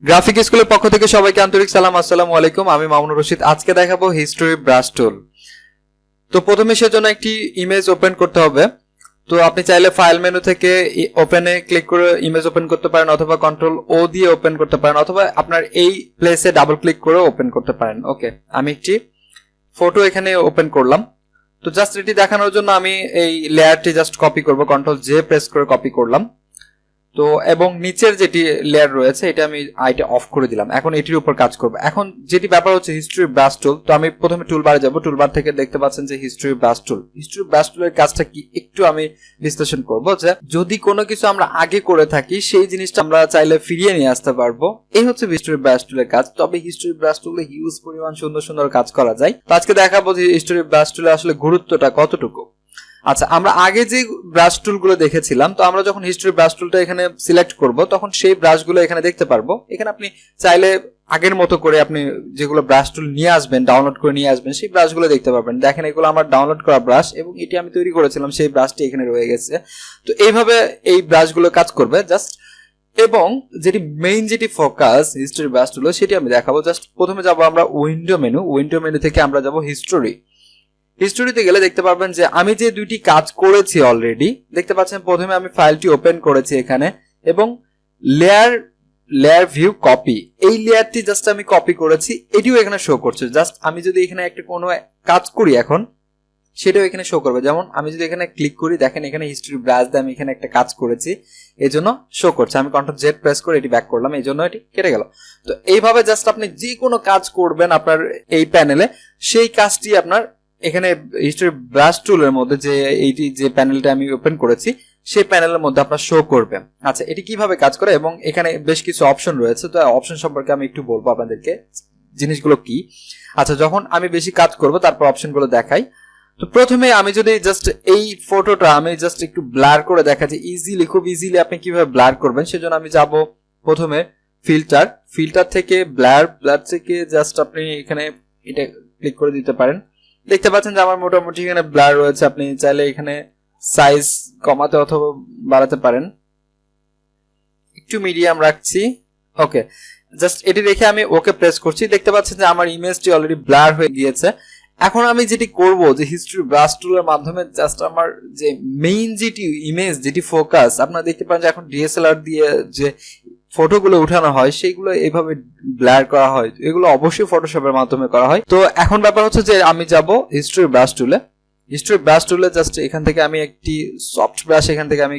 Graphic স্কুলের পক্ষ থেকে সবাইকে আন্তরিক সালাম। আসসালামু আলাইকুম। আমি মামুনুর রশিদ। আজকে দেখাবো হিস্টোরি ব্রাশ টুল। তো প্রথমে সেজন্য একটি ইমেজ ওপেন করতে হবে। তো আপনি চাইলে ফাইল মেনু থেকে ওপেনে ক্লিক করে ইমেজ ওপেন করতে পারেন, অথবা কন্ট্রোল ও দিয়ে ওপেন করতে পারেন, অথবা আপনার এই প্লেসে ডাবল ক্লিক করে ওপেন করতে পারেন। ওকে, আমি একটি ফটো এখানে ওপেন করলাম। তো জাস্ট এটি দেখানোর জন্য আমি এই লেয়ারটি জাস্ট কপি করব, কন্ট্রোল জে প্রেস করে কপি করলাম। তো এবং নিচের যেটি লেয়ার রয়েছে এটা আমি আইটা অফ করে দিলাম। এখন এটির উপর কাজ করব। এখন যেটি ব্যাপার হচ্ছে হিস্টরি ব্রাশ টুল। তো আমি প্রথমে টুলবারে যাব। টুলবার থেকে দেখতে পাচ্ছেন যে হিস্টরি ব্রাশ টুল। হিস্টরি ব্রাশ টুলের কাজটা কি একটু আমি বিশ্লেষণ করব, যে যদি কোনো কিছু আমরা আগে করে থাকি সেই জিনিসটা আমরা চাইলে ফিরিয়ে নিয়ে আসতে পারবো। এই হচ্ছে হিস্টরি ব্রাশ টুলের কাজ। তবে হিস্টরি ব্রাশ টুলে হিউজ পরিমাণ সুন্দর সুন্দর কাজ করা যায়। তো আজকে দেখাবো যে হিস্টরি ব্রাশ টুলে আসলে গুরুত্বটা কতটুকু। আচ্ছা, আমরা আগে যে ব্রাশ টুলগুলো দেখেছিলাম, তো আমরা যখন হিস্টরি ব্রাশ টুলটা এখানে সিলেক্ট করব তখন সেই ব্রাশগুলো এখানে দেখতে পারবো। এখানে আপনি চাইলে আগের মতো করে আপনি যেগুলো ব্রাশ টুল নিয়ে আসবেন, ডাউনলোড করে নিয়ে আসবেন, সেই ব্রাশগুলো দেখতে পারবেন। দেখেন, এগুলো আমার ডাউনলোড করা ব্রাশ এবং এটি আমি তৈরি করেছিলাম, সেই ব্রাশটি এখানে রয়ে গেছে। তো এইভাবে এই ব্রাশগুলো কাজ করবে জাস্ট। এবং যেটি মেইন যেটি ফোকাস হিস্টরি ব্রাশ টুল, সেটি আমি দেখাবো। জাস্ট প্রথমে যাব আমরা উইন্ডো মেনু থেকে আমরা যাব হিস্টোরিতে গেলে দেখতে পারবেন যে আমি যে দুইটি কাজ করেছি অলরেডি। দেখতে পাচ্ছেন প্রথমে আমি ফাইলটি ওপেন করেছি এখানে, এবং লেয়ার ভিউ কপি, এই লেয়ারটি জাস্ট আমি কপি করেছি, এটিও এখানে শো করছে। জাস্ট আমি যদি এখানে একটা কোনো কাজ করি এখন, সেটাও এখানে শো করবে। যেমন আমি যদি এখানে ক্লিক করি, দেখেন এখানে হিস্টরি ব্রাশ দিয়ে আমি এখানে একটা কাজ করেছি, এই জন্য শো করছে। আমি কন্ট্রোল জেড প্রেস করে এটি ব্যাক করলাম, এই জন্য এটি কেটে গেল। তো এইভাবে জাস্ট আপনি যে কোনো কাজ করবেন আপনার এই প্যানেলে, সেই কাজটি আপনার এখানে হিস্টরি ব্রাশ টুলের মধ্যে যে এইটি যে প্যানেলটা আমি ওপেন করেছি সেই প্যানেলের মধ্যে আপনার শো করবে। আচ্ছা, এটি কিভাবে কাজ করে, এবং এখানে বেশ কিছু অপশন রয়েছে। তো অপশন সম্পর্কে আমি একটু বলবো আপনাদেরকে, জিনিসগুলো কি। আচ্ছা, যখন আমি বেশি কাজ করব তারপর অপশনগুলো দেখাই। তো প্রথমে আমি যদি জাস্ট এই ফটোটা আমি জাস্ট একটু ব্লার করে দেখাচ্ছি খুব ইজিলি আপনি কিভাবে ব্লার করবেন, সেজন্য আমি যাব প্রথমে ফিল্টার থেকে ব্লার থেকে জাস্ট আপনি এখানে এটা ক্লিক করে দিতে পারেন। দেখতে পাচ্ছেন যে আমার মোটামুটি এখানে ব্লার রয়েছে। আপনি চাইলে এখানে সাইজ কমাতে অথবা বাড়াতে পারেন। একটু মিডিয়াম রাখছি। ওকে, জাস্ট এটি রেখে আমি ওকে প্রেস করছি। দেখতে পাচ্ছেন যে আমার ইমেজটি অলরেডি ব্লার হয়ে গিয়েছে। এখন আমি যেটি করব, যে হিস্টরি ব্রাশ টুলের মাধ্যমে জাস্ট আমার যে মেইন যেটি ইমেজ, যেটি ফোকাস, আপনারা দেখতে পান যে এখন ডিএসএলআর দিয়ে যে ফটোগুলো উঠানো হয় সেইগুলো এইভাবে ব্লার করা হয়। এগুলো অবশ্যই ফটোশপের মাধ্যমে করা হয়। তো এখন ব্যাপার হচ্ছে যে আমি যাব হিস্টরি ব্রাশ টুলে জাস্ট এখান থেকে আমি একটি সফট ব্রাশ এখান থেকে আমি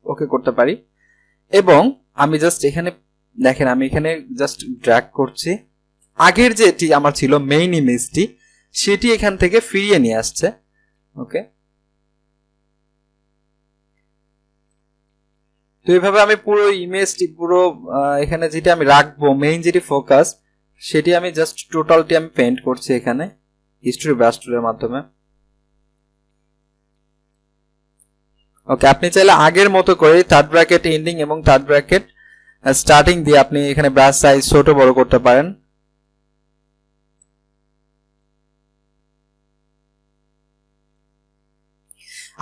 ওকে করতে পারি, এবং আমি জাস্ট এখানে দেখেন আমি এখানে জাস্ট ড্র্যাগ করছি। আগের যেটি আমার ছিল মেইন ইমেজটি, সেটি এখান থেকে ফিরিয়ে নিয়ে আসছে। ওকে, তো এইভাবে আমি পুরো ইমেজটি এখানে যেটা আমি রাখবো মেইন যেটি ফোকাস, সেটি আমি জাস্ট টোটালটি আমি পেইন্ট করছি এখানে হিস্টরি ব্রাশ টুলের মাধ্যমে। ওকে, আপনি চাইলে আগের মতো করে থার্ড ব্র্যাকেট এন্ডিং এবং থার্ড ব্র্যাকেট স্টার্টিং দিয়ে আপনি এখানে ব্রাশ সাইজ ছোট বড় করতে পারেন।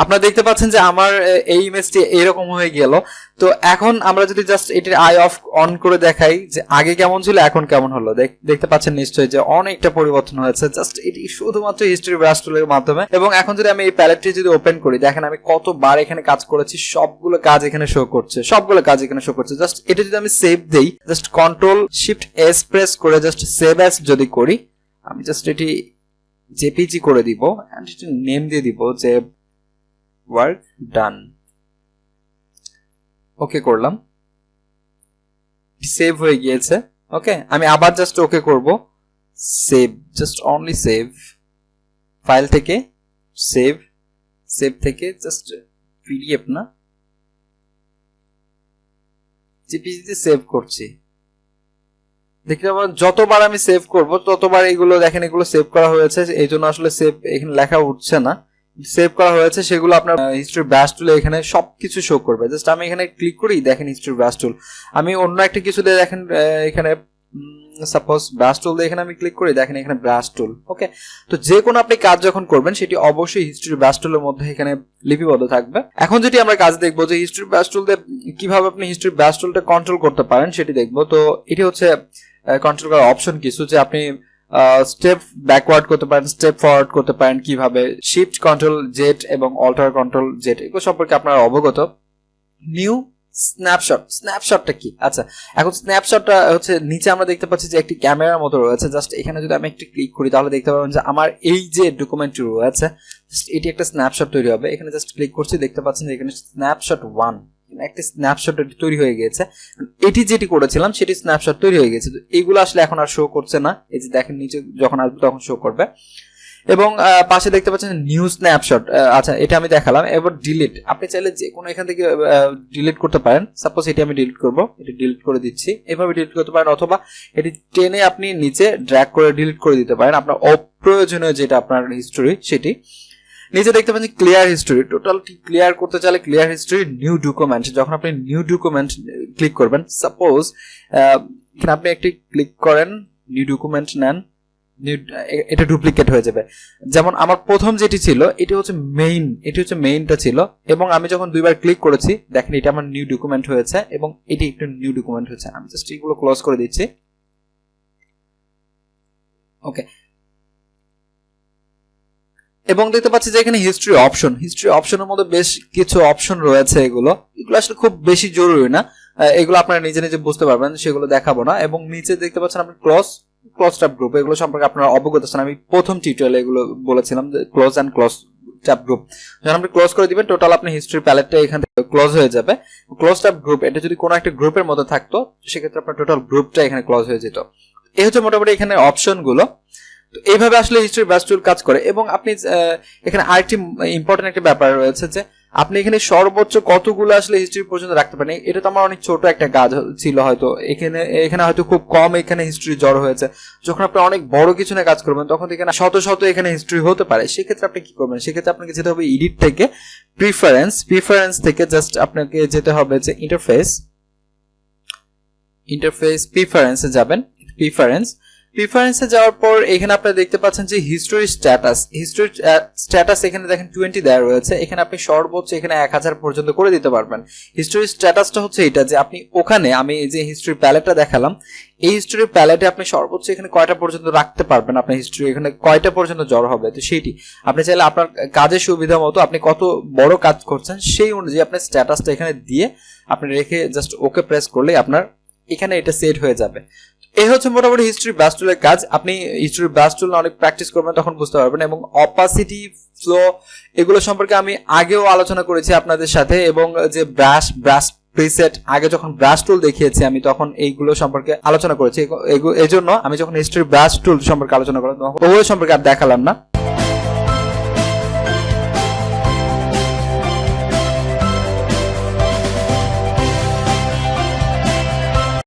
আপনারা দেখতে পাচ্ছেন যে আমার এই ইমেজটি এরকম হয়ে গেল। তো এখন আমরা যদি জাস্ট এটির আই অফ অন করে দেখাই যে আগে কেমন ছিল এখন কেমন হলো, দেখতে পাচ্ছেন নিশ্চয়ই যে অনেকটা পরিবর্তন হয়েছে জাস্ট এটি শুধুমাত্র হিস্টরি ব্রাশ টুলের মাধ্যমে। এবং এখন যদি আমি এই প্যালেটটি যদি ওপেন করি, দেখেন আমি কতবার এখানে কাজ করেছি, সবগুলো কাজ এখানে শো করছে। জাস্ট এটা যদি আমি সেভ দেই, just control shift S press করে জাস্ট সেভ অ্যাজ যদি করি, আমি জাস্ট এটি জেপিজি করে দিব এন্ড এটি নেম দিয়ে দিব যে ওয়ার্ক ডান। ওকে করলাম, সেভ হয়ে গিয়েছে। ওকে, আমি আবার জাস্ট ওকে করব, save, just only save, file থেকে সেভ থেকে জাস্ট পিডিএফ না জেপিজিতে সেভ করছি। দেখতে পাবেন যতবার আমি সেভ করব ততবার এগুলো দেখেন এগুলো সেভ করা হয়েছে, এই জন্য আসলে সেভ এখানে লেখা উঠছে না, সেভ করা হয়েছে। সেগুলো আপনার হিস্টরি ব্রাশ টুলে এখানে সবকিছু শো করবে। জাস্ট আমি এখানে ক্লিক করি, দেখেন হিস্টরি ব্রাশ টুল। আমি অন্য একটা কিছু দিয়ে দেখেন এখানে সাপোজ ব্রাশ টুল দিয়ে এখানে আমি ক্লিক করি, দেখেন এখানে ব্রাশ টুল। ওকে, তো যে কোনো আপনি কাজ যখন করবেন সেটি অবশ্যই হিস্ট্রি ব্রাশ টুলের মধ্যে এখানে লিপিবদ্ধ থাকবে। এখন যেটি আমরা কাজ দেখবো যে হিস্ট্রি ব্রাশ টুল দিয়ে কিভাবে আপনি হিস্ট্রি ব্রাশ টুলটা কন্ট্রোল করতে পারেন সেটি দেখবো। তো এটি হচ্ছে কন্ট্রোল করার অপশন কিছু, যে আপনি স্টেপ ব্যাকওয়ার্ড করতে পারেন, স্টেপ ফরওয়ার্ড করতে পারেন কিভাবে, শিফট কন্ট্রোল জেড এবং অল্টার কন্ট্রোল জেড, এগুলো সম্পর্কে আপনারা অবগত। নিউ স্ন্যাপশট, স্ন্যাপশটটা কি? আচ্ছা, এখন স্ন্যাপশটটা হচ্ছে নিচে আমরা দেখতে পাচ্ছি যে একটি ক্যামেরার মতো রয়েছে। জাস্ট এখানে যদি আমি একটু ক্লিক করি তাহলে দেখতে পাবেন যে আমার এই যে ডকুমেন্টটি রয়েছে এটি একটা স্ন্যাপশট তৈরি হবে। এখানে জাস্ট ক্লিক করছি, দেখতে পাচ্ছেন যে এখানে স্ন্যাপশট 1 একটি স্ন্যাপশট তৈরি হয়ে গিয়েছে। এটি যেটি করেছিলাম সেটি স্ন্যাপশট তৈরি হয়ে গেছে। এইগুলো আসলে এখন আর শো করছে না, এই যে দেখেন নিচে যখন আসবে তখন শো করবে। এবং পাশে দেখতে পাচ্ছেন নিউ স্ন্যাপশট। আচ্ছা, এটা আমি দেখালাম। এবার ডিলিট, আপনি চাইলে যে কোনো এখান থেকে ডিলিট করতে পারেন। সাপোজ এটি আমি ডিলিট করব, এটি ডিলিট করে দিচ্ছি, এভাবে ডিলিট করতে পারেন, অথবা এটি টেনে আপনি নিচে ড্র্যাগ করে ডিলিট করে দিতে পারেন আপনার অপ্রয়োজনীয় যেটা আপনার হিস্ট্রি সেটি। নিচে দেখতে পাচ্ছেন ক্লিয়ার হিস্ট্রি, টোটালটি ক্লিয়ার করতে চাইলে ক্লিয়ার হিস্ট্রি নিউ ডকুমেন্ট, যখন আপনি নিউ ডকুমেন্ট ক্লিক করবেন, সাপোজ এখানে আপনি একটি ক্লিক করেন, নিউ ডকুমেন্ট নেন, এটা ডুপ্লিকেট হয়ে যাবে। যেমন আমার প্রথম যেটি ছিল এটি হচ্ছে মেইন, এটি হচ্ছে মেইনটা ছিল, এবং আমি যখন দুইবার ক্লিক করেছি দেখেন এটা আমার নিউ ডকুমেন্ট হয়েছে এবং এটি একটু নিউ ডকুমেন্ট হয়েছে। আমি জাস্ট এগুলো ক্লোজ করে দিচ্ছি। ওকে, এবং দেখতে পাচ্ছি যে এখানে হিস্ট্রি অপশন, হিস্ট্রি অপশনের মধ্যে বেশ কিছু অপশন রয়েছে। এগুলো আসলে খুব বেশি জরুরি না, এগুলো আপনারা নিজে নিজে বুঝতে পারবেন, সেগুলো দেখাবো না। এবং নিচে দেখতে পাচ্ছেন আপনি ক্লোজ ট্যাব গ্রুপ, এগুলো সম্পর্কে আপনারা অবগত আছেন, আমি প্রথম টিউটোরিয়ালে এগুলো বলেছিলাম যে ক্লোজ ট্যাব গ্রুপ। যখন আপনি ক্লোজ করে দিবেন টোটাল আপনি হিস্ট্রি প্যালেটটা এখান থেকে ক্লোজ হয়ে যাবে। ক্লোজ ট্যাব গ্রুপ, এটা যদি কোনো একটা গ্রুপের মধ্যে থাকতো সেক্ষেত্রে আপনার টোটাল গ্রুপটা এখানে ক্লোজ হয়ে যেত। এই হচ্ছে মোটামুটি এখানে অপশনগুলো। তো এইভাবে আসলে হিস্ট্রি ব্রাশ টুল কাজ করে। এবং আপনি এখানে আরেকটি ইম্পর্টেন্ট একটা ব্যাপার রয়েছে যে আপনি এখানে সর্বোচ্চ কতগুলো আসলে হিস্ট্রি পর্যন্ত রাখতে পারেন। এটা তো আমার অনেক ছোট একটা কাজ ছিল, হয়তো এখানে হয়তো খুব কম এখানে হিস্ট্রি জড়ো হয়েছে। যখন আপনি অনেক বড় কিছু নিয়ে কাজ করবেন তখন এখানে শত শত এখানে হিস্ট্রি হতে পারে। সেক্ষেত্রে আপনি কি করবেন, সেক্ষেত্রে আপনাকে যেতে হবে এডিট থেকে প্রিফারেন্স থেকে জাস্ট আপনাকে যেতে হবে যে ইন্টারফেস প্রিফারেন্সে যাবেন। প্রিফারেন্সে যাওয়ার পর এখানে আপনারা দেখতে পাচ্ছেন যে হিস্ট্রি স্ট্যাটাস এখানে দেখেন 20 দেওয়া রয়েছে। এখানে আপনি সর্বোচ্চ এখানে 1000 পর্যন্ত করে দিতে পারবেন। হিস্ট্রি স্ট্যাটাসটা হচ্ছে এটা যে আপনি ওখানে আমি এই যে হিস্ট্রি প্যালেটটা দেখালাম, এই হিস্ট্রি প্যালেটে আপনি সর্বোচ্চ এখানে কয়টা পর্যন্ত রাখতে পারবেন, আপনার হিস্ট্রি এখানে কয়টা পর্যন্ত জড়ো হবে। তো সেইটি আপনি চাইলে আপনার কাজের সুবিধা মতো আপনি কত বড় কাজ করছেন সেই অনুযায়ী আপনার স্ট্যাটাসটা এখানে দিয়ে আপনি রেখে জাস্ট ওকে প্রেস করলে আপনার এখানে এটা সেট হয়ে যাবে। এই হচ্ছে মোটামুটি হিস্ট্রি ব্রাশ টুলের কাজ। আপনি হিস্ট্রি ব্রাশ টুল অনেক প্র্যাকটিস করবেন তখন বুঝতে পারবেন। এবং অপাসিটি, ফ্লো এগুলো সম্পর্কে আমি আগেও আলোচনা করেছি আপনাদের সাথে। এবং যে ব্রাশ প্রিসেট, আগে যখন ব্রাশ টুল দেখিয়েছি আমি তখন এইগুলো সম্পর্কে আলোচনা করেছি। এই জন্য আমি যখন হিস্ট্রি ব্রাশ টুল সম্পর্কে আলোচনা করলাম ওগুলো সম্পর্কে আর দেখালাম না।